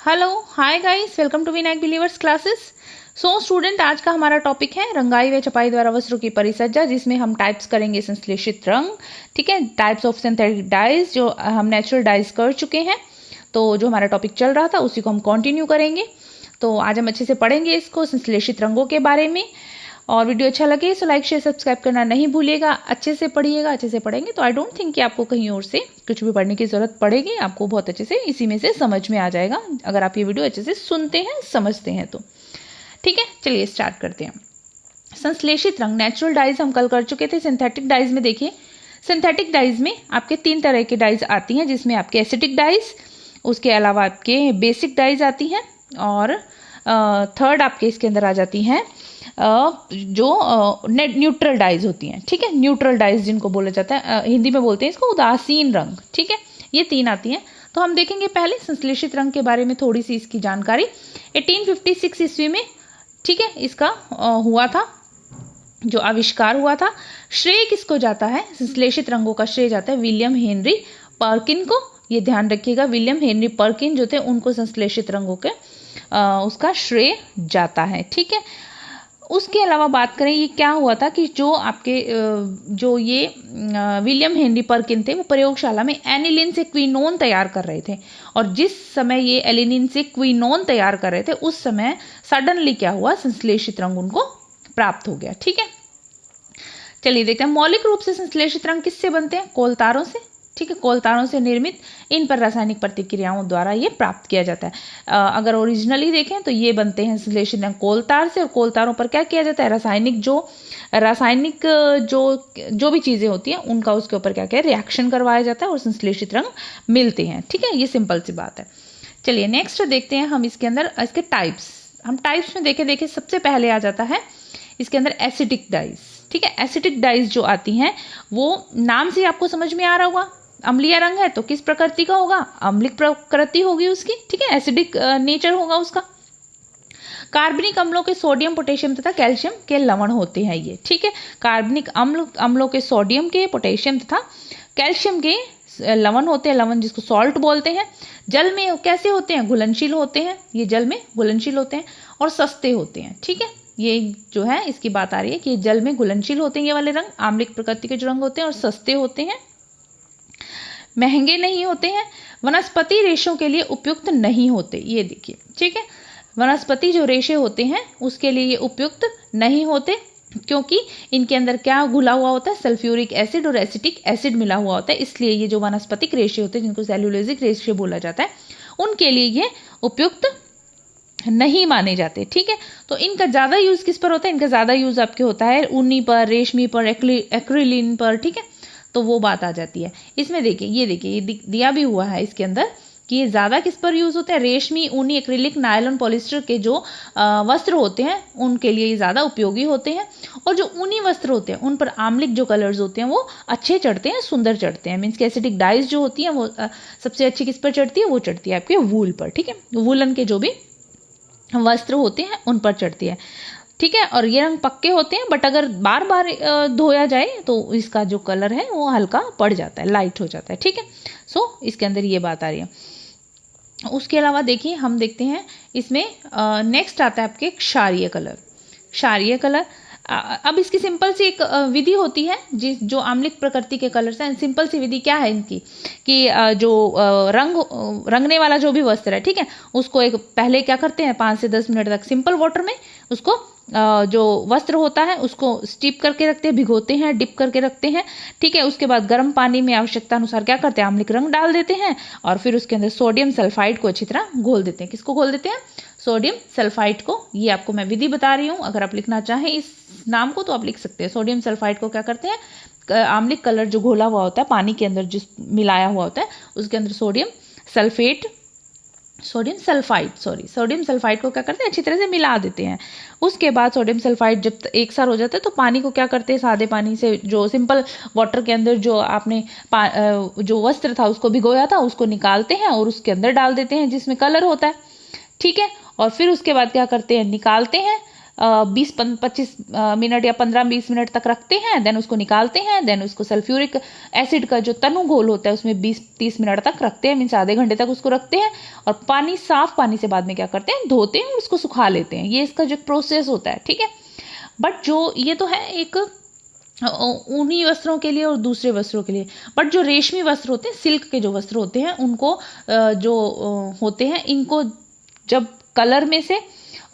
Hello hi guys, welcome to Vinayak believers classes. So student, आज का हमारा टॉपिक है रंगाई व छपाई द्वारा वस्त्रों की परिसज्जा, जिसमें हम टाइप्स करेंगे संश्लेषित रंग। ठीक है, टाइप्स ऑफ सिंथेटिक डाइज, जो हम नेचुरल डाइज कर चुके हैं। तो जो हमारा टॉपिक चल रहा था उसी को हम कंटिन्यू करेंगे। तो आज हम अच्छे से पढ़ेंगे इसको, संश्लेषित रंगों के बारे में। और वीडियो अच्छा लगे तो लाइक शेयर सब्सक्राइब करना नहीं भूलिएगा। अच्छे से पढ़िएगा, अच्छे से पढ़ेंगे तो आई डोंट थिंक कि आपको कहीं और से कुछ भी पढ़ने की जरूरत पड़ेगी। आपको बहुत अच्छे से इसी में से समझ में आ जाएगा, अगर आप ये वीडियो अच्छे से सुनते हैं, समझते हैं तो। ठीक है, चलिए स्टार्ट करते हैं। संश्लेषित रंग, नेचुरल डाइज हम कल कर चुके थे। सिंथेटिक डाइज में देखिए, सिंथेटिक डाइज में आपके 3 तरह के डाइज आती हैं, जिसमें आपके एसिटिक डाइज, उसके अलावा आपके बेसिक डाइज आती हैं, और थर्ड आपके इसके अंदर आ जाती हैं जो न्यूट्रल डाइज होती हैं। ठीक है, न्यूट्रल डाइज जिनको बोला जाता है, हिंदी में बोलते हैं इसको उदासीन रंग। ठीक है, ये 3 आती हैं। तो हम देखेंगे पहले संश्लेषित रंग के बारे में थोड़ी सी इसकी जानकारी। 1856 ईस्वी में, ठीक है, इसका हुआ था, जो आविष्कार हुआ था। श्रेय किसको जाता है? संश्लेषित रंगों का श्रेय जाता है विलियम हेनरी पर्किन को। ये ध्यान रखिएगा, विलियम हेनरी पर्किन जो थे उनको संश्लेषित रंगों के उसका श्रेय जाता है। ठीक है, उसके अलावा बात करें ये क्या हुआ था कि जो आपके जो ये विलियम हेनरी पर्किन थे, वो प्रयोगशाला में एनिलीन से क्विनोन तैयार कर रहे थे। और जिस समय ये एलिनिन से क्विनोन तैयार कर रहे थे, उस समय सडनली क्या हुआ, संश्लेषित रंग उनको प्राप्त हो गया। ठीक है, चलिए देखते हैं। मौलिक रूप से संश्लेषित रंग किससे बनते हैं? कोलतारों से। ठीक है, कोलतारों से निर्मित इन पर रासायनिक प्रतिक्रियाओं द्वारा ये प्राप्त किया जाता है। अगर ओरिजिनली देखें तो ये बनते हैं संश्लेषित रंग कोलतार से, और कोलतारों पर क्या किया जाता है? रासायनिक जो भी चीजें होती हैं उनका उसके ऊपर क्या रिएक्शन करवाया जाता है और संश्लेषित रंग मिलते हैं। ठीक है, ये सिंपल सी बात है। चलिए नेक्स्ट देखते हैं हम इसके अंदर इसके टाइप्स। हम टाइप्स में देखें सबसे पहले आ जाता है इसके अंदर एसिटिक डाइज। ठीक है, एसिटिक डाइज जो आती हैं वो नाम से आपको समझ में आ रहा होगा, अम्लीय रंग है तो किस प्रकृति का होगा? अम्लिक प्रकृति होगी उसकी। ठीक है, एसिडिक नेचर होगा उसका। कार्बनिक अम्लों के सोडियम, पोटेशियम तथा कैल्शियम के लवण होते हैं ये। ठीक है, कार्बनिक अम्लों के सोडियम के, पोटेशियम तथा कैल्शियम के लवण होते हैं, लवण जिसको सॉल्ट बोलते हैं। जल में कैसे होते हैं? घुलनशील होते हैं, ये जल में घुलनशील होते हैं और सस्ते होते हैं। ठीक है, ये जो है इसकी बात आ रही है कि जल में घुलनशील होते हैं ये वाले रंग, आम्लिक प्रकृति के जो रंग होते हैं, और सस्ते होते हैं, महंगे नहीं होते हैं, वनस्पति रेशों के लिए उपयुक्त नहीं होते। ये देखिए, ठीक है, वनस्पति जो रेशे होते हैं उसके लिए ये उपयुक्त नहीं होते, क्योंकि इनके अंदर क्या घुला हुआ होता है? सल्फ्यूरिक एसिड और एसिटिक एसिड मिला हुआ होता है। इसलिए ये जो वनस्पतिक रेशे होते हैं, जिनको सेल्यूलोजिक रेशे बोला जाता है, उनके लिए ये उपयुक्त नहीं माने जाते। ठीक है, तो इनका ज्यादा यूज किस पर होता है? इनका ज्यादा यूज आपके होता है ऊनी पर, रेशमी पर, एक्रिलिन पर। ठीक है, तो वो बात आ जाती है इसमें। देखिए ये दिया भी हुआ है इसके अंदर कि ये ज्यादा किस पर यूज होता है? रेशमी, ऊनी, एक्रिलिक, नायलॉन, पॉलिस्टर के जो वस्त्र होते हैं उनके लिए ये ज्यादा उपयोगी होते हैं। और जो ऊनी वस्त्र होते हैं उन पर आम्लिक जो कलर्स होते हैं वो अच्छे चढ़ते हैं, सुंदर चढ़ते हैं। मीन्स की एसिडिक डाइज जो होती है वो सबसे अच्छी किस पर चढ़ती है? वो चढ़ती है आपके वूल पर। ठीक है, वूलन के जो भी वस्त्र होते हैं उन पर चढ़ती है। ठीक है, और ये रंग पक्के होते हैं, बट अगर बार बार धोया जाए तो इसका जो कलर है वो हल्का पड़ जाता है, लाइट हो जाता है। ठीक है, सो इसके अंदर ये बात आ रही है। उसके अलावा देखिए, हम देखते हैं इसमें नेक्स्ट आता है आपके क्षारीय कलर। क्षारीय कलर, अब इसकी सिंपल सी एक विधि होती है जो आम्लिक प्रकृति के कलर्स हैं। सिंपल सी विधि क्या है इनकी कि जो रंगने वाला जो भी वस्त्र है, ठीक है, उसको एक पहले क्या करते हैं, 5 से 10 मिनट तक सिंपल वाटर में उसको जो वस्त्र होता है उसको स्टीप करके रखते हैं, भिगोते हैं, डिप करके रखते हैं। ठीक है, उसके बाद गर्म पानी में आवश्यकता अनुसार क्या करते हैं, आम्लिक रंग डाल देते हैं, और फिर उसके अंदर सोडियम सल्फाइड को अच्छी तरह घोल देते हैं। किसको घोल देते हैं? सोडियम सल्फाइड को। ये आपको मैं विधि बता रही हूँ, अगर आप लिखना चाहें इस नाम को तो आप लिख सकते हैं। सोडियम सल्फाइड को क्या करते हैं, आम्लिक कलर जो घोला हुआ होता है पानी के अंदर, जिस मिलाया हुआ होता है उसके अंदर सोडियम सल्फाइड को क्या करते हैं, अच्छी तरह से मिला देते हैं। उसके बाद सोडियम सल्फाइड जब एक सार हो जाता है तो पानी को क्या करते हैं, सादे पानी से, जो सिंपल वाटर के अंदर जो आपने जो वस्त्र था उसको भिगोया था उसको निकालते हैं और उसके अंदर डाल देते हैं जिसमें कलर होता है। ठीक है, और फिर उसके बाद क्या करते हैं, निकालते हैं, 20-25 मिनट या 15-20 मिनट तक रखते हैं, देन उसको निकालते हैं, देन उसको सल्फ्यूरिक एसिड का जो तनु घोल होता है उसमें 20-30 मिनट तक रखते हैं, मीन्स आधे घंटे तक उसको रखते हैं, और पानी साफ पानी से बाद में क्या करते हैं, धोते हैं और उसको सुखा लेते हैं। ये इसका जो प्रोसेस होता है, ठीक है। बट जो ये तो है एक ऊनी वस्त्रों के लिए और दूसरे वस्त्रों के लिए, बट जो रेशमी वस्त्र होते हैं, सिल्क के जो वस्त्र होते हैं, उनको जो होते हैं, इनको जब कलर में से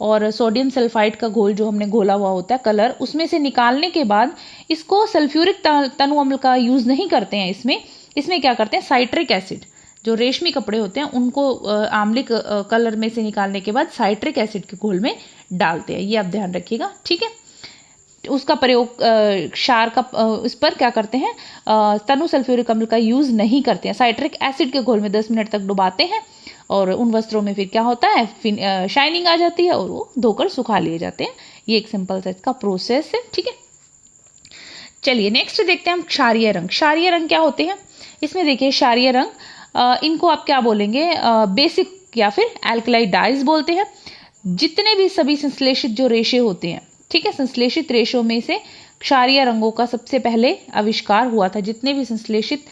और सोडियम सल्फाइड का घोल जो हमने घोला हुआ होता है कलर, उसमें से निकालने के बाद इसको सल्फ्यूरिक तनु अम्ल का यूज नहीं करते हैं। इसमें क्या करते हैं, साइट्रिक एसिड, जो रेशमी कपड़े होते हैं उनको आम्लिक कलर में से निकालने के बाद साइट्रिक एसिड के घोल में डालते हैं। ये आप ध्यान रखिएगा, ठीक है। उसका प्रयोग क्षार का इस पर क्या करते हैं, तनु सल्फ्यूरिक अम्ल का यूज नहीं करते हैं। साइट्रिक एसिड के घोल में 10 मिनट तक डुबाते हैं और उन वस्त्रों में फिर क्या होता है, शाइनिंग आ जाती है और वो धोकर सुखा लिए जाते हैं। ये एक सिंपल सा इसका प्रोसेस है, ठीक है। चलिए नेक्स्ट देखते हैं हम क्षारीय रंग। क्षारीय रंग क्या होते हैं, इसमें देखिए क्षारीय रंग, इनको आप क्या बोलेंगे, बेसिक या फिर एल्कलाई डाइज बोलते हैं। जितने भी सभी संश्लेषित जो रेशे होते हैं, ठीक है, संश्लेषित रेशों में से क्षारीय रंगों का सबसे पहले आविष्कार हुआ था। जितने भी संश्लेषित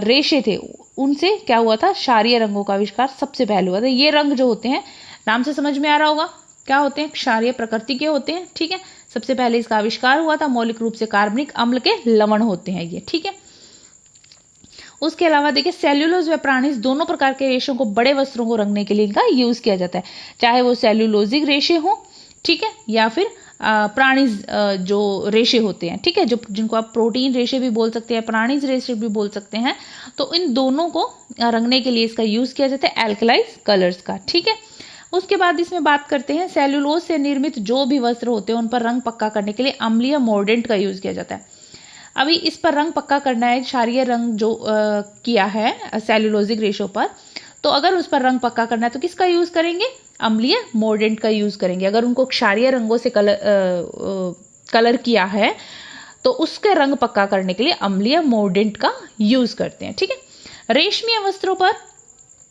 रेशे थे उनसे क्या हुआ था, क्षारीय रंगों का आविष्कार सबसे पहले हुआ था। ये रंग जो होते हैं, नाम से समझ में आ रहा होगा, क्या होते हैं, क्षारीय प्रकृति के होते हैं, ठीक है। सबसे पहले इसका आविष्कार हुआ था। मौलिक रूप से कार्बनिक अम्ल के लवण होते हैं ये, ठीक है। उसके अलावा देखिए सेल्यूलोज व प्राणिज दोनों प्रकार के रेशों को बड़े वस्त्रों को रंगने के लिए इनका यूज किया जाता है, चाहे वो सेल्यूलोजिक रेशे हो, ठीक है, या फिर प्राणिज जो रेशे होते हैं, ठीक है, जो जिनको आप प्रोटीन रेशे भी बोल सकते हैं, प्राणिज रेशे भी बोल सकते हैं। तो इन दोनों को रंगने के लिए इसका यूज किया जाता है एल्कलाइज कलर्स का, ठीक है। उसके बाद इसमें बात करते हैं सेल्यूलोज से निर्मित जो भी वस्त्र होते हैं उन पर रंग पक्का करने के लिए अम्लीय मोर्डेंट का यूज किया जाता है। अभी इस पर रंग पक्का करना है, क्षारीय रंग जो किया है सेल्यूलोजिक रेशों पर, तो अगर उस पर रंग पक्का करना है तो किसका यूज करेंगे, अम्लीय मोर्डेंट का यूज करेंगे। अगर उनको क्षारीय रंगों से कलर किया है तो उसके रंग पक्का करने के लिए अम्लीय मोर्डेंट का यूज करते हैं, ठीक है। रेशमी वस्त्रों पर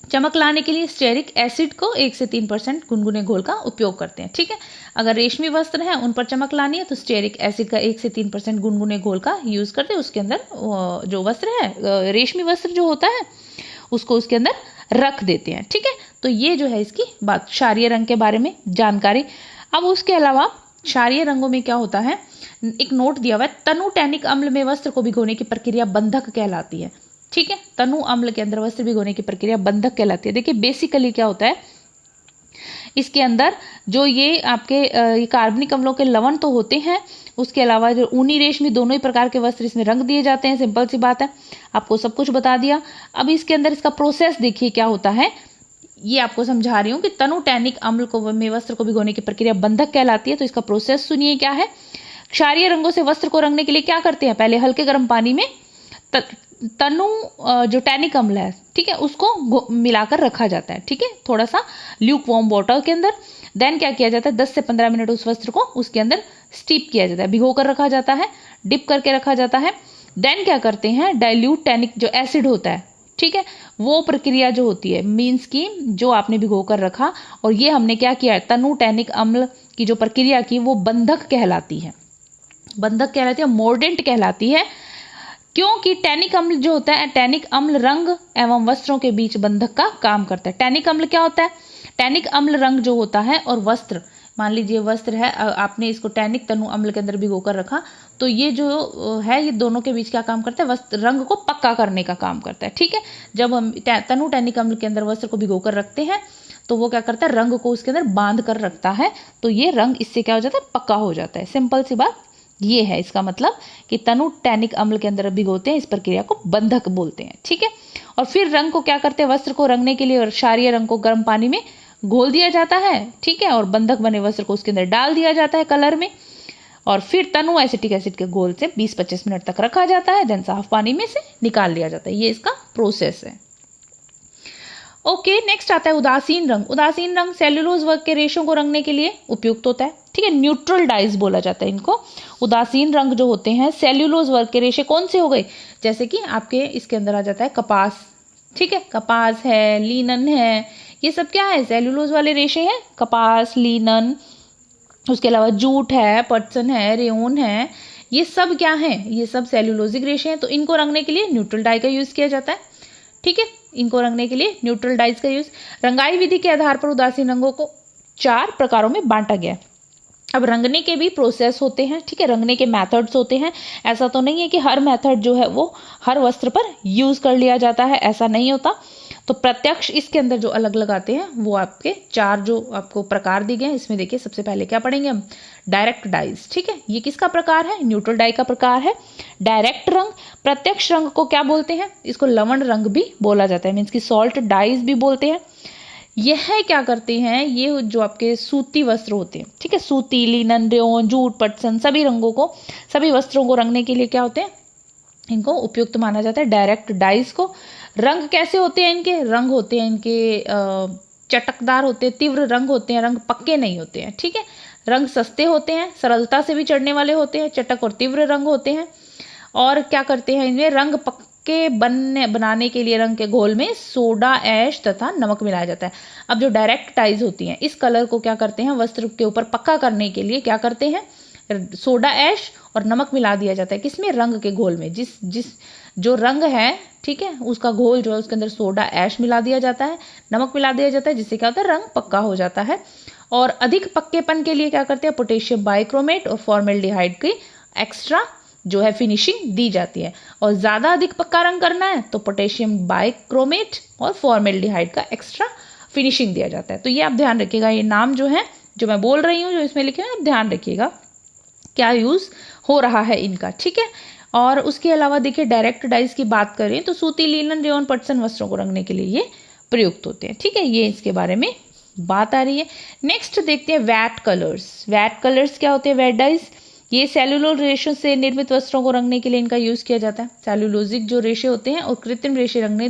चमक लाने के लिए स्टेरिक एसिड को 1 से 3% गुनगुने घोल का उपयोग करते हैं, ठीक है। अगर रेशमी वस्त्र हैं उन पर चमक लानी है तो स्टेरिक एसिड का 1 से 3% गुनगुने घोल का यूज करते हैं। उसके अंदर जो वस्त्र है, रेशमी वस्त्र जो होता है, उसको उसके अंदर रख देते हैं, ठीक है। तो ये जो है इसकी बात क्षारीय रंग के बारे में जानकारी। अब उसके अलावा क्षारीय रंगों में क्या होता है, एक नोट दिया हुआ है, तनु टैनिक अम्ल में वस्त्र को भिगोने की प्रक्रिया बंधक कहलाती है, ठीक है। तनु अम्ल के अंदर वस्त्र भिगोने की प्रक्रिया बंधक कहलाती है। देखिए बेसिकली क्या होता है, इसके अंदर जो ये आपके कार्बनिक अम्लों के लवण तो होते हैं, उसके अलावा जो ऊनी रेशमी दोनों ही प्रकार के वस्त्र इसमें रंग दिए जाते हैं। सिंपल सी बात है, आपको सब कुछ बता दिया। अब इसके अंदर इसका प्रोसेस देखिए क्या होता है, ये आपको समझा रही हूँ कि तनु टैनिक अम्ल को में वस्त्र को भिगोने की प्रक्रिया बंधक कहलाती है। तो इसका प्रोसेस सुनिए क्या है। क्षारीय रंगों से वस्त्र को रंगने के लिए क्या करते हैं, पहले हल्के गर्म पानी में तनु जो टैनिक अम्ल है, ठीक है, उसको मिलाकर रखा जाता है, ठीक है, थोड़ा सा ल्यूक वार्म वाटर के अंदर। देन क्या किया जाता है, 10 से 15 मिनट उस वस्त्र को उसके अंदर स्टीप किया जाता है, भिगो कर रखा जाता है, डिप करके रखा जाता है। देन क्या करते हैं, डाइल्यूट टैनिक जो एसिड होता है, ठीक है, वो प्रक्रिया जो होती है, मीन्स की जो आपने भिगो कर रखा और ये हमने क्या किया, तनु टैनिक अम्ल की जो प्रक्रिया की वो बंधक कहलाती है, बंधक कहलाती है, मोर्डेंट कहलाती है। क्योंकि टैनिक अम्ल जो होता है, टैनिक अम्ल रंग एवं वस्त्रों के बीच बंधक का काम करता है। टैनिक अम्ल क्या होता है, टैनिक अम्ल रंग जो होता है और वस्त्र, मान लीजिए वस्त्र है, आपने इसको टैनिक तनु अम्ल के अंदर भिगो कर रखा, तो ये जो है ये दोनों के बीच क्या काम करता है, वस्त्र रंग को पक्का करने का काम करता है, ठीक है। जब हम तनु टैनिक अम्ल के अंदर वस्त्र को भिगो कर रखते हैं तो वो क्या करता है, रंग को उसके अंदर बांध कर रखता है, तो ये रंग इससे क्या हो जाता है, पक्का हो जाता है। सिंपल सी बात ये है, इसका मतलब कि तनु टैनिक अम्ल के अंदर भिगोते हैं, इस प्रक्रिया को बंधक बोलते हैं, ठीक है। और फिर रंग को क्या करते हैं, वस्त्र को रंगने के लिए और क्षारीय रंग को गर्म पानी में घोल दिया जाता है, ठीक है, और बंधक बने वस्त्र को उसके अंदर डाल दिया जाता है कलर में, और फिर तनु एसिटिक एसिड के घोल से 20-25 मिनट तक रखा जाता है, देन साफ पानी में से निकाल लिया जाता है। ये इसका प्रोसेस है। ओके, नेक्स्ट आता है उदासीन रंग। उदासीन रंग सेल्यूलोज वर्ग के रेशों को रंगने के लिए उपयुक्त होता है, ठीक है, न्यूट्रल डाइज बोला जाता है इनको। उदासीन रंग जो होते हैं सेल्यूलोज वर्ग के रेशे कौन से हो गए, जैसे कि आपके इसके अंदर आ जाता है कपास, ठीक है, कपास है, लीनन है, ये सब क्या है, सेल्यूलोज वाले रेशे हैं, कपास, लीनन, उसके अलावा जूट है, पटसन है, रेयोन है, ये सब क्या है, ये सब सेल्यूलोजिक रेशे हैं। तो इनको रंगने के लिए न्यूट्रल डाई का यूज किया जाता है। ठीक है, इनको रंगने के लिए न्यूट्रल डाइज का यूज। रंगाई विधि के आधार पर उदासीन रंगों को 4 प्रकारों में बांटा गया है। अब रंगने के भी प्रोसेस होते हैं, ठीक है, रंगने के मेथड्स होते हैं। ऐसा तो नहीं है कि हर मेथड जो है वो हर वस्त्र पर यूज कर लिया जाता है, ऐसा नहीं होता। तो प्रत्यक्ष इसके अंदर जो अलग अलग आते हैं वो आपके 4 जो आपको प्रकार दिए गए हैं। इसमें देखिए सबसे पहले क्या पढ़ेंगे हम, डायरेक्ट डाइज। ठीक है, ये किसका प्रकार है, न्यूट्रल डाई का प्रकार है। डायरेक्ट रंग, प्रत्यक्ष रंग को क्या बोलते हैं, इसको लवण रंग भी बोला जाता है, मीन्स की सॉल्ट डाइज भी बोलते हैं। यह क्या करते हैं, ये जो आपके सूती वस्त्र होते हैं, ठीक है, सूती, लिनन, रेयोन, जूट, पटसन, सभी रंगों को, सभी वस्त्रों को रंगने के लिए क्या होते हैं, इनको उपयुक्त माना जाता है, डायरेक्ट डाइज को। रंग कैसे होते हैं इनके, रंग होते हैं इनके चटकदार होते हैं, तीव्र रंग होते हैं, रंग पक्के नहीं होते हैं। ठीक है, रंग सस्ते होते हैं, सरलता से भी चढ़ने वाले होते हैं, चटक और तीव्र रंग होते हैं। और क्या करते हैं इनमें, रंग पक्के बनाने के लिए रंग के घोल में सोडा, ऐश तथा नमक मिलाया जाता है। अब जो डायरेक्ट डाइज होती हैं, इस कलर को क्या करते हैं, वस्त्र के ऊपर पक्का करने के लिए क्या करते हैं, सोडा, ऐश और नमक मिला दिया जाता है। किसमें, रंग के घोल में। जिस जो रंग है, ठीक है, उसका घोल जो है उसके अंदर सोडा, ऐश मिला दिया जाता है, नमक मिला दिया जाता है, जिससे क्या होता है, रंग पक्का हो जाता है। और अधिक पक्केपन के लिए क्या करते हैं, पोटेशियम बाइक्रोमेट और फॉर्मेल्डिहाइड की एक्स्ट्रा जो है फिनिशिंग दी जाती है। और ज्यादा अधिक पक्का रंग करना है तो पोटेशियम बाइक्रोमेट और फॉर्मेल्डिहाइड का एक्स्ट्रा फिनिशिंग दिया जाता है। तो ये आप ध्यान रखिएगा, ये नाम जो है जो मैं बोल रही हूँ जो इसमें लिखे हैं, आप ध्यान रखिएगा क्या यूज हो रहा है इनका। ठीक है, और उसके अलावा देखिए डायरेक्ट डाइज की बात करें तो सूती, लिनन, रेयोन, पटसन वस्त्रों को रंगने के लिए ये प्रयुक्त होते हैं। ठीक है, ये इसके बारे में बात आ रही है। नेक्स्ट देखते हैं वैट कलर्स। वैट कलर्स क्या होते हैं, वैट डाइज, ये सेल्यूलोज रेशों से निर्मित वस्त्रों को रंगने के लिए इनका यूज किया जाता है। सेल्यूलोजिक जो रेशे होते हैं और कृत्रिम रेशे रंगने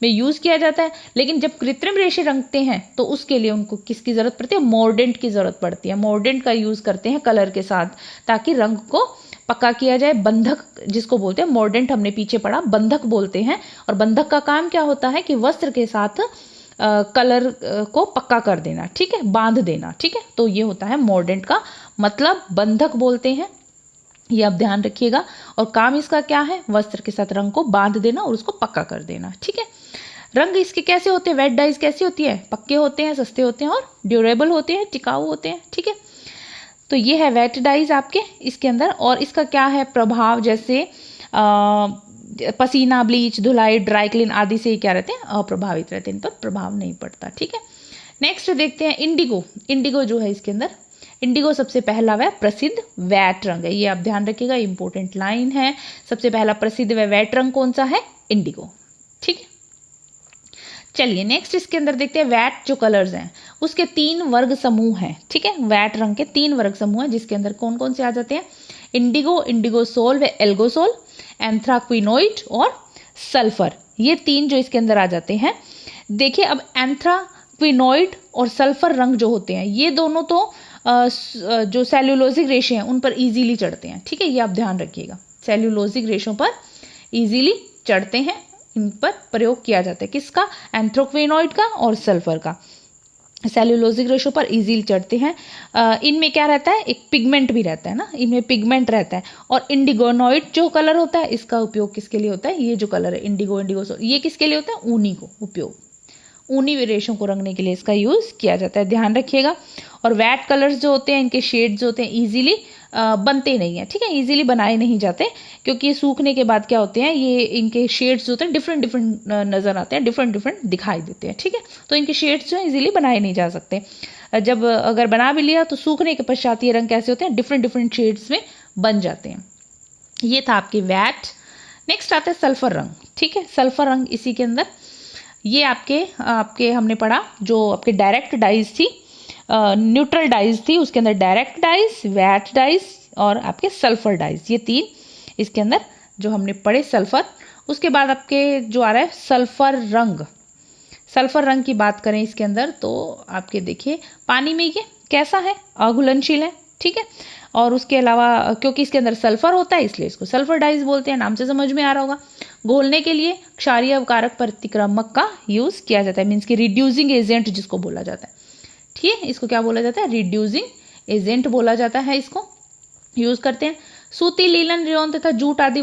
में यूज किया जाता है। लेकिन जब कृत्रिम रेशे रंगते हैं तो उसके लिए उनको किसकी जरूरत पड़ती है, मोर्डेंट की जरूरत पड़ती है। मोर्डेंट का यूज करते हैं कलर के साथ, ताकि रंग को पक्का किया जाए। बंधक जिसको बोलते हैं, मोर्डेंट हमने पीछे पढ़ा, बंधक बोलते हैं। और बंधक का काम क्या होता है कि वस्त्र के साथ कलर को पक्का कर देना, ठीक है, बांध देना। ठीक है, तो ये होता है मोर्डेंट का मतलब, बंधक बोलते हैं, ये आप ध्यान रखिएगा। और काम इसका क्या है, वस्त्र के साथ रंग को बांध देना और उसको पक्का कर देना। ठीक है, रंग इसके कैसे होते हैं, वेट डाइज कैसे होती है, पक्के होते हैं, सस्ते होते हैं और ड्यूरेबल होते हैं, टिकाऊ होते हैं। ठीक है, तो ये है वेट डाइज आपके इसके अंदर। और इसका क्या है प्रभाव, जैसे पसीना, ब्लीच, धुलाई, ड्राई क्लीन आदि से क्या रहते हैं, अप्रभावित रहते हैं, इन पर प्रभाव नहीं पड़ता। ठीक है, नेक्स्ट देखते हैं इंडिगो। इंडिगो जो है इसके अंदर, इंडिगो सबसे पहला वह प्रसिद्ध वैट रंग है, ये आप ध्यान रखिएगा, इंपॉर्टेंट लाइन है। सबसे पहला प्रसिद्ध वह वैट रंग कौन सा है, इंडिगो। ठीक है, चलिए नेक्स्ट इसके अंदर देखते हैं वैट जो कलर्स हैं उसके 3 वर्ग समूह हैं। ठीक है, वैट रंग के 3 वर्ग समूह हैं, जिसके अंदर कौन कौन से आ जाते हैं, इंडिगो, इंडिगोसोल व एल्गोसोल, एंथ्राक्विनोइड और सल्फर। ये 3 जो इसके अंदर आ जाते हैं। देखिए अब एंथ्राक्विनोइड और सल्फर रंग जो होते हैं, ये दोनों तो जो सेल्यूलोजिक रेशे हैं उन पर इजीली चढ़ते हैं। ठीक है, ये आप ध्यान रखिएगा, सेल्यूलोजिक रेशों पर इजीली चढ़ते हैं, इन पर प्रयोग किया जाता है, किसका, एंथ्राक्विनोइड का और सल्फर का। सेल्यूलोजिक रेशो पर इजीली चढ़ते हैं। इनमें क्या रहता है, एक पिगमेंट भी रहता है ना, इनमें पिगमेंट रहता है। और इंडिगोनोइड जो कलर होता है, इसका उपयोग किसके लिए होता है, ये जो कलर है इंडिगो, इंडिगोसोल, ये किसके लिए होता है, ऊनी को उपयोग, ऊनी रेशों को रंगने के लिए इसका यूज किया जाता है, ध्यान रखिएगा। और वैट कलर्स जो होते हैं, इनके शेड्स जो होते हैं इजीली बनते नहीं है। ठीक है, इजीली बनाए नहीं जाते, क्योंकि ये सूखने के बाद क्या होते हैं, ये इनके शेड्स जो होते हैं डिफरेंट डिफरेंट नजर आते हैं, डिफरेंट डिफरेंट दिखाई देते हैं। ठीक है, तो इनके शेड्स जो है इजीली बनाए नहीं जा सकते। जब अगर बना भी लिया तो सूखने के पश्चात ये रंग कैसे होते हैं, डिफरेंट डिफरेंट शेड्स में बन जाते हैं। ये था आपकी वैट। नेक्स्ट आता है सल्फर रंग। ठीक है, सल्फर रंग इसी के अंदर, ये आपके हमने पढ़ा जो आपके डायरेक्ट डाइज थी, न्यूट्रल डाइज थी, उसके अंदर डायरेक्ट डाइज, वैट डाइज और आपके सल्फर डाइज, ये 3 इसके अंदर जो हमने पढ़े सल्फर। उसके बाद आपके जो आ रहा है सल्फर रंग। सल्फर रंग की बात करें इसके अंदर तो आपके देखिए पानी में ये कैसा है, अघुलनशील है। ठीक है, और उसके अलावा क्योंकि इसके अंदर सल्फर होता है इसलिए इसको सल्फर डाइज बोलते हैं, नाम से समझ में आ रहा होगा। घोलने के लिए क्षारीय अवकारक प्रतिक्रमक का यूज किया जाता है, मीन्स की रिड्यूसिंग एजेंट जिसको बोला जाता है। ठीक है, इसको क्या बोला जाता है, रिड्यूसिंग एजेंट बोला जाता है, इसको यूज करते हैं। सूती, लीलन, रेयॉन तथा जूट आदि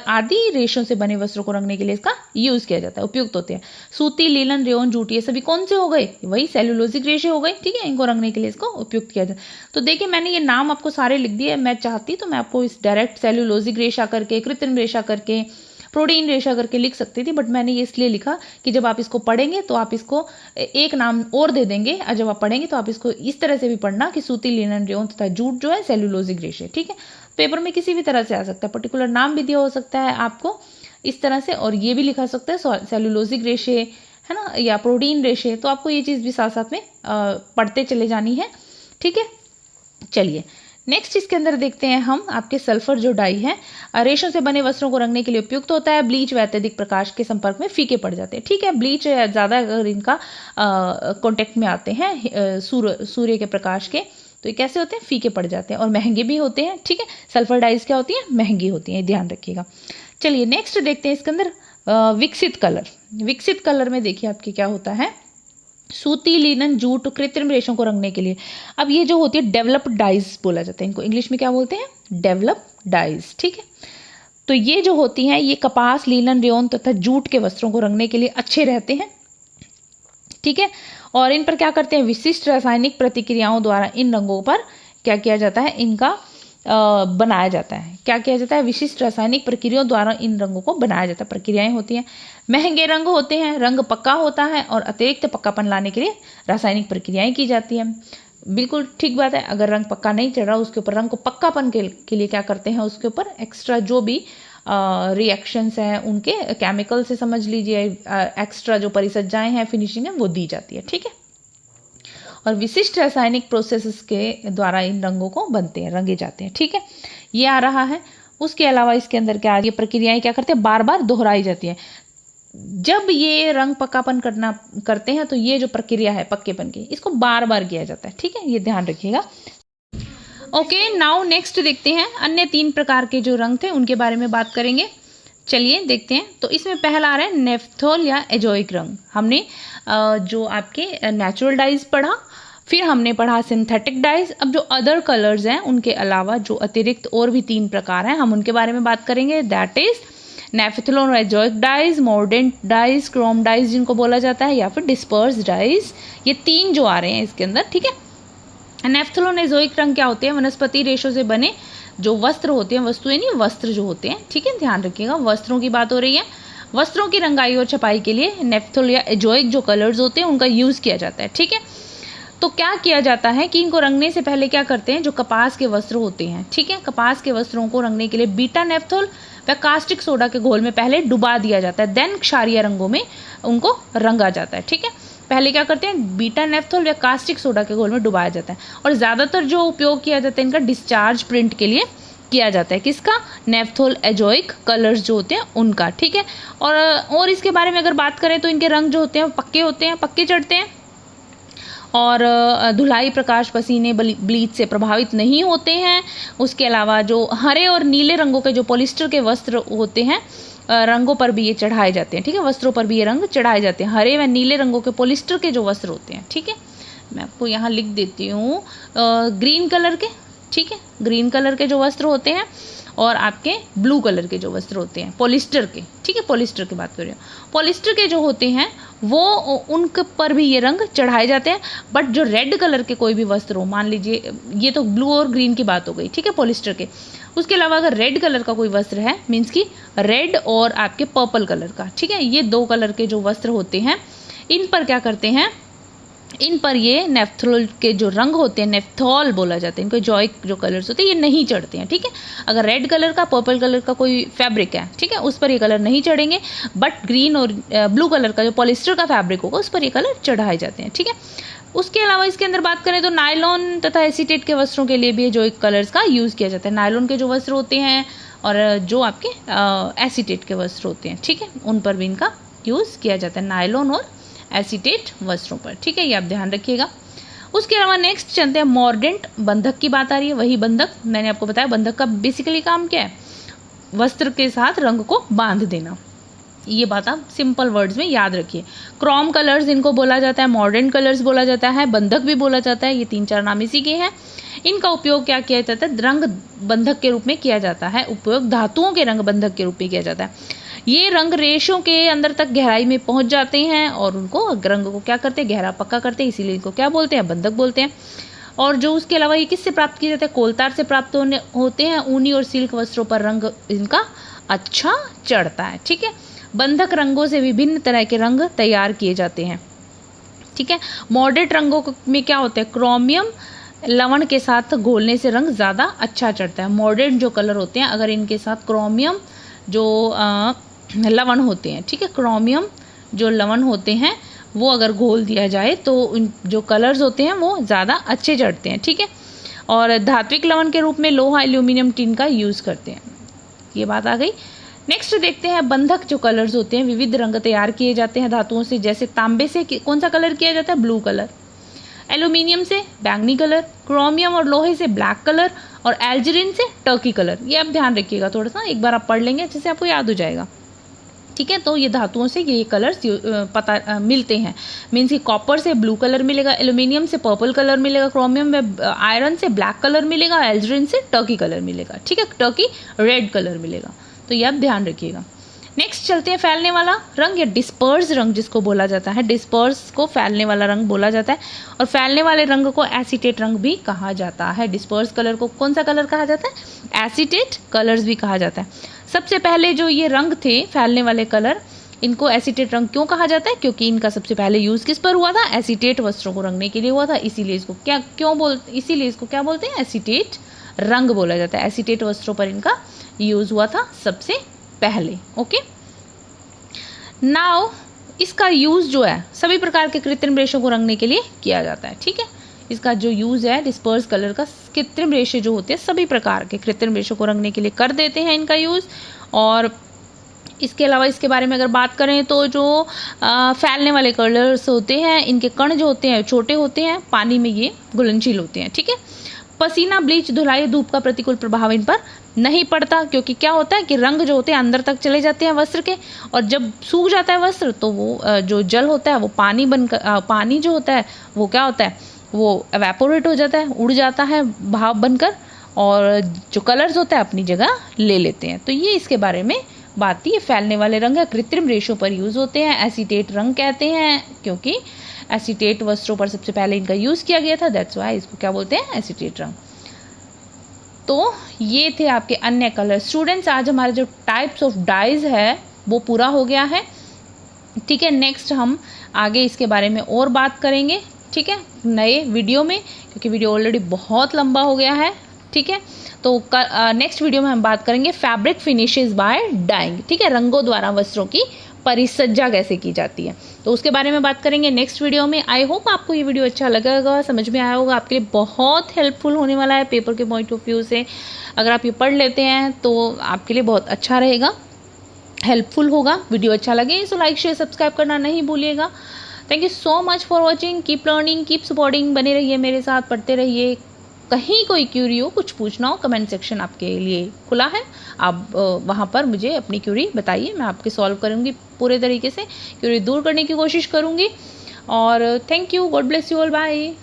आदि रेशों से बने वस्त्रों को रंगने के लिए इसका यूज किया जाता है, उपयुक्त होते हैं। सूती, लीलन, रेयॉन, जूट ये सभी कौन से हो गए, वही सेल्यूलोजिक रेशे हो गए, ठीक है। इनको रंगने के लिए इसको उपयुक्त किया जाता है। तो देखिए मैंने ये नाम आपको सारे लिख दिए, मैं चाहती तो मैं आपको इस डायरेक्ट सेल्यूलोजिक रेशा करके, कृत्रिम रेशा करके, प्रोटीन रेशा करके लिख सकती थी, बट मैंने ये इसलिए लिखा कि जब आप इसको पढ़ेंगे तो आप इसको एक नाम और दे देंगे, और जब आप पढ़ेंगे तो आप इसको इस तरह से भी पढ़ना कि सूती, लिनन, रेयॉन तथा जूट जो है सेल्यूलोजिक रेशे, ठीक है। पेपर में किसी भी तरह से आ सकता है, पर्टिकुलर नाम भी दिया हो सकता है आपको इस तरह से, और ये भी लिखा सकता है सेल्यूलोजिक रेशे, है ना, या प्रोटीन रेशे। तो आपको ये चीज भी साथ साथ में पढ़ते चले जानी है, ठीक है। चलिए नेक्स्ट इसके अंदर देखते हैं हम आपके सल्फर जो डाई है रेशों से बने वस्त्रों को रंगने के लिए उपयुक्त होता है। ब्लीच व अत्यधिक प्रकाश के संपर्क में फीके पड़ जाते हैं, ठीक है। ब्लीच ज्यादा अगर इनका कांटेक्ट में आते हैं सूर्य के प्रकाश के, तो ये कैसे होते हैं, फीके पड़ जाते हैं और महंगे भी होते हैं, ठीक है। सल्फर डाइज क्या होती है, महंगी होती है, ध्यान रखिएगा। चलिए नेक्स्ट देखते हैं इसके अंदर विकसित कलर। विकसित कलर में देखिए आपके क्या होता है, सूती, लिनन, जूट, कृत्रिम रेशों को रंगने के लिए। अब ये जो होती है डेवलप्ड डाइज बोला जाता है, इनको इंग्लिश में क्या बोलते हैं, डेवलप्ड डाइज, ठीक है। तो ये जो होती हैं ये कपास, लीलन, रेयॉन तथा जूट के वस्त्रों को रंगने के लिए अच्छे रहते हैं, ठीक है। और इन पर क्या करते हैं, विशिष्ट रासायनिक प्रतिक्रियाओं द्वारा इन रंगों पर क्या किया जाता है, इनका बनाया जाता है। क्या किया जाता है, विशिष्ट रासायनिक प्रक्रियाओं द्वारा इन रंगों को बनाया जाता है, प्रक्रियाएं होती हैं। महंगे रंग होते हैं, रंग पक्का होता है और अतिरिक्त पक्कापन लाने के लिए रासायनिक प्रक्रियाएं की जाती हैं। बिल्कुल ठीक बात है, अगर रंग पक्का नहीं चढ़ रहा उसके ऊपर रंग को पक्कापन के लिए क्या करते हैं, उसके ऊपर एक्स्ट्रा जो भी रिएक्शंस हैं उनके केमिकल से समझ लीजिए, एक्स्ट्रा जो परिसज्जाएं हैं, फिनिशिंग है वो दी जाती है, ठीक है। और विशिष्ट रासायनिक प्रोसेसेस के द्वारा इन रंगों को बनते हैं, रंगे जाते हैं, ठीक है। ये आ रहा है। उसके अलावा इसके अंदर क्या, ये प्रक्रियाएं क्या करते हैं, बार बार दोहराई जाती है। जब ये रंग पक्कापन करते हैं तो ये जो प्रक्रिया है पक्केपन की, इसको बार बार किया जाता है, ठीक है, ये ध्यान रखिएगा। ओके, नाउ नेक्स्ट देखते हैं अन्य 3 प्रकार के जो रंग थे उनके बारे में बात करेंगे। चलिए देखते हैं। तो इसमें पहला आ रहा है नेफ्थोल या एजोइक रंग। हमने जो आपके नेचुरल डाइज पढ़ा, फिर हमने पढ़ा सिंथेटिक डाइज। अब जो अदर कलर्स हैं उनके अलावा जो अतिरिक्त और भी 3 प्रकार हैं, हम उनके बारे में बात करेंगे। दैट इज नेफ्थोल और azoic dyes, mordant dyes, chrome dyes जिनको बोला जाता है, या फिर डिस्पर्स डाइज। ये 3 जो आ रहे हैं इसके अंदर, ठीक है। नेफ्थोल और एजोइक रंग क्या होते हैं, वनस्पति रेशों से बने जो वस्त्र होते हैं, वस्तुएं नहीं वस्त्र जो होते हैं, ठीक है, ध्यान रखिएगा, वस्त्रों की बात हो रही है। वस्त्रों की रंगाई और छपाई के लिए नेफ्थोल या एजोइक जो कलर्स होते हैं उनका यूज किया जाता है, ठीक है। तो क्या किया जाता है कि इनको रंगने से पहले क्या करते हैं, जो कपास के वस्त्र होते हैं, ठीक है, कपास के वस्त्रों को रंगने के लिए बीटा नेफ्थोल व कास्टिक सोडा के घोल में पहले डुबा दिया जाता है, देन क्षारीय रंगों में उनको रंगा जाता है, ठीक है। पहले क्या करते हैं, बीटा नेफ्थोल या कास्टिक सोडा के घोल में डुबाया जाता है। और ज्यादातर जो उपयोग किया जाता है इनका डिस्चार्ज प्रिंट के लिए किया जाता है, किसका, नेफ्थोल एजोइक कलर्स जो होते हैं उनका, ठीक है। और इसके बारे में अगर बात करें तो इनके रंग जो होते हैं पक्के होते हैं, पक्के चढ़ते हैं, और धुलाई, प्रकाश, पसीने, ब्लीच से प्रभावित नहीं होते हैं। उसके अलावा जो हरे और नीले रंगों के जो पॉलिस्टर के वस्त्र होते हैं, रंगों पर भी ये चढ़ाए जाते हैं, ठीक है, वस्त्रों पर भी ये रंग चढ़ाए जाते हैं, हरे व नीले रंगों के पॉलिस्टर के जो वस्त्र होते हैं, ठीक है। मैं आपको यहाँ लिख देती हूँ ग्रीन कलर के, ठीक है, ग्रीन कलर के जो वस्त्र होते हैं, और आपके ब्लू कलर के जो वस्त्र होते हैं पॉलिस्टर के, ठीक है, पॉलिस्टर की बात कर रही हूँ। पॉलिस्टर के जो होते हैं वो उनके पर भी ये रंग चढ़ाए जाते हैं। बट जो रेड कलर के कोई भी वस्त्र हो, मान लीजिए ये तो ब्लू और ग्रीन की बात हो गई, ठीक है, पॉलिस्टर के। उसके अलावा अगर रेड कलर का कोई वस्त्र है, मीन्स की रेड और आपके पर्पल कलर का, ठीक है, ये 2 कलर के जो वस्त्र होते हैं, इन पर क्या करते हैं, इन पर ये नेफ्थोल के जो रंग होते हैं, नेफ्थोल बोला जाता है, इनको एजोइक जो कलर्स होते हैं ये नहीं चढ़ते हैं, ठीक है। अगर रेड कलर का, पर्पल कलर का कोई फैब्रिक है, ठीक है, उस पर ये कलर नहीं चढ़ेंगे। बट ग्रीन और ब्लू कलर का जो पॉलिस्टर का फैब्रिक होगा उस पर ये कलर चढ़ाए जाते हैं, ठीक है। उसके अलावा इसके अंदर बात करें तो नायलॉन तथा एसीटेट के वस्त्रों के लिए भी एजोइक कलर्स का यूज किया जाता है। नायलॉन के जो वस्त्र होते हैं और जो आपके एसीटेट के वस्त्र होते हैं, ठीक है, उन पर भी इनका यूज किया जाता है, नायलॉन और एसीटेट वस्त्रों पर, ठीक है, ये आप ध्यान रखिएगा। उसके अलावा नेक्स्ट चलते हैं मॉर्डेंट, बंधक की बात आ रही है। वही बंधक, मैंने आपको बताया बंधक का बेसिकली काम क्या है, वस्त्र के साथ रंग को बांध देना। ये बात आप सिंपल वर्ड्स में याद रखिए। क्रोम कलर्स इनको बोला जाता है, मॉडर्न कलर्स बोला जाता है, बंधक भी बोला जाता है। ये 3-4 नाम इसी के हैं। इनका उपयोग क्या किया जाता है? रंग बंधक के रूप में किया जाता है। उपयोग धातुओं के रंग बंधक के रूप में किया जाता है। ये रंग रेशों के अंदर तक गहराई में पहुंच जाते हैं और उनको रंग को क्या करते हैं? गहरा पक्का करते हैं, इसीलिए इनको क्या बोलते हैं? बंधक बोलते हैं। और जो उसके अलावा ये किससे प्राप्त किए जाते हैं? कोलतार से प्राप्त होते हैं। ऊनी और सिल्क वस्त्रों पर रंग इनका अच्छा चढ़ता है। ठीक है, बंधक रंगों से विभिन्न तरह के रंग तैयार किए जाते हैं। ठीक है, मॉडरेट रंगों में क्या होता है? क्रोमियम लवण के साथ घोलने से रंग ज़्यादा अच्छा चढ़ता है। मॉडरेट जो कलर होते हैं, अगर इनके साथ क्रोमियम जो लवण होते हैं, ठीक है, क्रोमियम जो लवण होते हैं वो अगर घोल दिया जाए तो उन जो कलर्स होते हैं वो ज़्यादा अच्छे चढ़ते हैं। ठीक है, और धात्विक लवण के रूप में लोहा, एल्यूमिनियम, टिन का यूज़ करते हैं। ये बात आ गई। नेक्स्ट देखते हैं बंधक जो कलर्स होते हैं, विविध रंग तैयार किए जाते हैं धातुओं से। जैसे तांबे से कौन सा कलर किया जाता है? Blue colour. एल्यूमिनियम से बैंगनी कलर, क्रोमियम और लोहे से ब्लैक कलर, और एल्जरीन से टर्की कलर। ये आप ध्यान रखिएगा, थोड़ा सा एक बार आप पढ़ लेंगे अच्छे से आपको याद हो जाएगा। ठीक है, तो ये धातुओं से ये कलर्स पता मिलते हैं। मीन्स कि कॉपर से ब्लू कलर मिलेगा, एल्यूमिनियम से पर्पल कलर मिलेगा, क्रोमियम में आयरन से ब्लैक कलर मिलेगा, एल्जरीन से टर्की कलर मिलेगा। ठीक है, टर्की रेड कलर मिलेगा। तो ये आप ध्यान रखिएगा। नेक्स्ट चलते हैं फैलने वाला रंग या डिस्पर्स रंग जिसको बोला जाता है। डिस्पर्स को फैलने वाला रंग बोला जाता है और फैलने वाले रंग को एसीटेट रंग भी कहा जाता है। डिस्पर्स कलर को कौन सा कलर कहा जाता है? एसीटेट कलर्स भी कहा जाता है। सबसे पहले जो ये रंग थे फैलने वाले कलर, इनको एसीटेट रंग क्यों कहा जाता है? क्योंकि इनका सबसे पहले यूज किस पर हुआ था? एसीटेट वस्त्रों को रंगने के लिए हुआ था। इसीलिए इसको क्या बोलते हैं? एसीटेट रंग बोला जाता है। एसीटेट वस्त्रों पर इनका यूज हुआ था सबसे पहले। ओके, नाउ इसका यूज जो है सभी प्रकार के कृत्रिम रेशों को रंगने के लिए किया जाता है। ठीक है, इसका जो यूज है डिस्पर्स कलर का कृत्रिम रेशे जो होते हैं सभी प्रकार के कृत्रिम रेशों को रंगने के लिए कर देते हैं इनका यूज। और इसके अलावा इसके बारे में अगर बात करें तो जो फैलने वाले कलर्स होते हैं, इनके कण जो होते हैं छोटे होते हैं, पानी में ये घुलनशील होते हैं। ठीक है, पसीना, ब्लीच, धुलाई, धूप का प्रतिकूल प्रभाव इन पर नहीं पड़ता, क्योंकि क्या होता है कि रंग जो होते हैं अंदर तक चले जाते हैं वस्त्र के, और जब सूख जाता है वस्त्र तो वो जो जल होता है वो पानी बनकर पानी जो होता है वो क्या होता है? वो एवेपोरेट हो जाता है, उड़ जाता है भाप बनकर, और जो कलर्स होता है अपनी जगह ले लेते हैं। तो ये इसके बारे में बात थी। फैलने वाले रंग कृत्रिम रेशों पर यूज होते हैं। एसीटेट रंग कहते हैं क्योंकि एसीटेट वस्त्रों पर सबसे पहले इनका यूज किया गया था, दैट्स व्हाई इसको क्या बोलते हैं? एसीटेट रंग। तो ये थे आपके अन्य कलर। स्टूडेंट्स, आज हमारे जो टाइप्स ऑफ डाइज है वो पूरा हो गया है। ठीक है, नेक्स्ट हम आगे इसके बारे में और बात करेंगे। ठीक है, नए वीडियो में, क्योंकि वीडियो ऑलरेडी बहुत लंबा हो गया है। ठीक है, तो नेक्स्ट वीडियो में हम बात करेंगे फैब्रिक फिनिशेस बाय डाइंग। ठीक है, रंगों द्वारा वस्त्रों की परिसज्जा कैसे की जाती है, तो उसके बारे में बात करेंगे नेक्स्ट वीडियो में। आई होप आपको ये वीडियो अच्छा लगा होगा, समझ में आया होगा, आपके लिए बहुत हेल्पफुल होने वाला है पेपर के पॉइंट ऑफ व्यू से। अगर आप ये पढ़ लेते हैं तो आपके लिए बहुत अच्छा रहेगा, हेल्पफुल होगा। वीडियो अच्छा लगे तो लाइक, शेयर, सब्सक्राइब करना नहीं भूलिएगा। Thank you so much for watching. Keep learning, keep supporting, बने रहिए मेरे साथ, पढ़ते रहिए। कहीं कोई क्यूरी हो, कुछ पूछना हो, कमेंट सेक्शन आपके लिए खुला है। आप वहाँ पर मुझे अपनी क्यूरी बताइए, मैं आपके सॉल्व करूँगी पूरे तरीके से, क्यूरी दूर करने की कोशिश करूँगी। और thank you, God bless you all, bye.